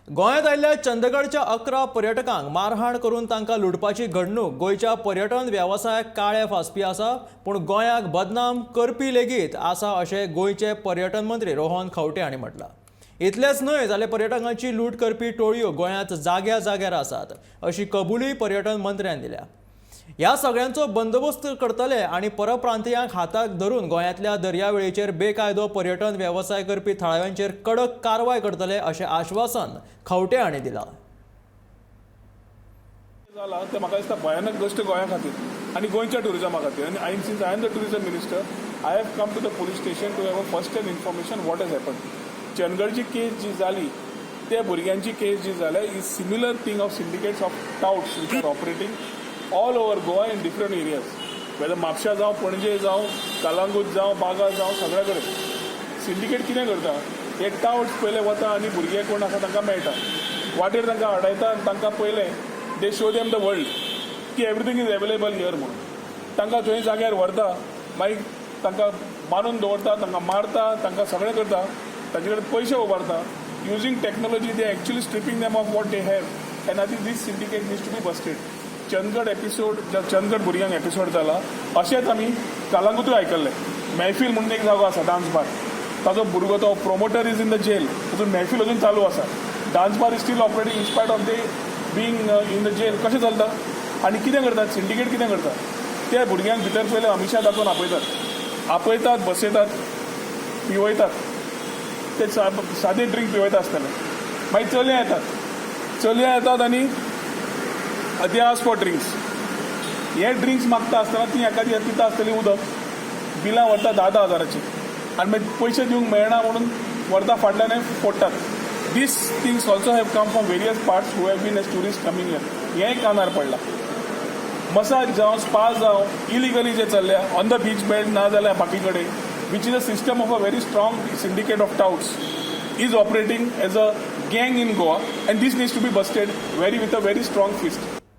गोंयांत आयिल्ल्या चंदगडच्या 11 पर्यटकांक मारहाण करून तांकां लुटपाची घडणूक गोंयच्या पर्यटन वेवसायाक काळे फासपी आसा, पूण गोंयाक बदनाम करपी लेगीत आसा अशें गोंयचे पर्यटन मंत्री रोहन खंवटे हांणी म्हटलां। इतलेंच न्हय जाल्यार पर्यटकांची लूट करपी टोळयो गोंयांत जाग्या जाग्यार आसात अशी कबुली पर्यटन मंत्र्यान दिल्या। ह्या सगळ्यांचो बंदोबस्त करतले आनी परप्रांतीयांक हाताक धरून गोंयांतल्या दर्यावेळेचेर बेकायदो पर्यटन वेवसाय करपी थळाव्यांचेर कडक कारवाय करतले अशें आश्वासन खंवटे हांणी दिलां। जाला ते म्हाका दिसता भयानक गोष्ट गोंया खातीर आनी गोंयच्या टुरिजमा खातीर आनी I am the tourism minister I have come to the police station to have a first hand information what has happen. चंदगडची केस जी जाली त्या भुरग्यांची केस जी जाल्या is similar thing of syndicates of touts which are operating all over Goa in different areas, whether म्हापशा जावं पणजे जावं कलंगूट जावं बागा जावं सगळ्या कडेन सिंडिकेट कितें करता, हे टाउट्स पयले वता आनी भुरगे कोण आसा तांकां मेळटा, वाटेर तांकां अडयता आनी तांकां पयले दे शो देम द वर्ल्ड की एवरीथींग इज अवेलेबल हियर म्हणून तांकां थंय जाग्यार व्हरता, मागीर तांकां बांदून दवरता, तांकां मारता, तांकां सगळें करता, तांचे कडेन पयशे उबारता using technology they actually stripping them off what they have and I think this syndicate needs to be busted. Chandgad episode Chandgad भुरग्यांक एपिसोड जाला अशेंच आमी कलंगूटूय आयकल्लें। महफील म्हणून एक जागो आसा डान्स बार, ताजो भुरगो तो promoter is in the jail, तातूंत महफील अजून चालू आसा, dance bar is still operating in spite of their being in the jail. कशें चलता आनी कितें करतात, सिंडिकेट कितें करता, त्या भुरग्यांक भितर पयले अमिशा दाखोवन आपयतात बसयतात पिवयतात, ते सादे ड्रिंक पिवयता आसतले, मागीर चलयां येतात आनी दे आस्क फॉर ड्रिंक्स। हे ड्रिंक्स मागता आसतना ती एखादी पिता आसतली उदक, बिलां व्हरता 10,000 आनी मागीर पयशे दिवंक मेळना म्हणून व्हरता फाटल्यान आनी फोडटात। These things also have come from various parts who have been as tourist coming here. हेंय कानार पडला। मसाज जावं स्पा जावं इलिगली जे चल्ल्या ऑन द बीच बेल्ट ना जाल्यार बाकी कडेन which is a system of a very strong syndicate of touts is operating as a gang in Goa, and this needs to be busted with a very strong fist.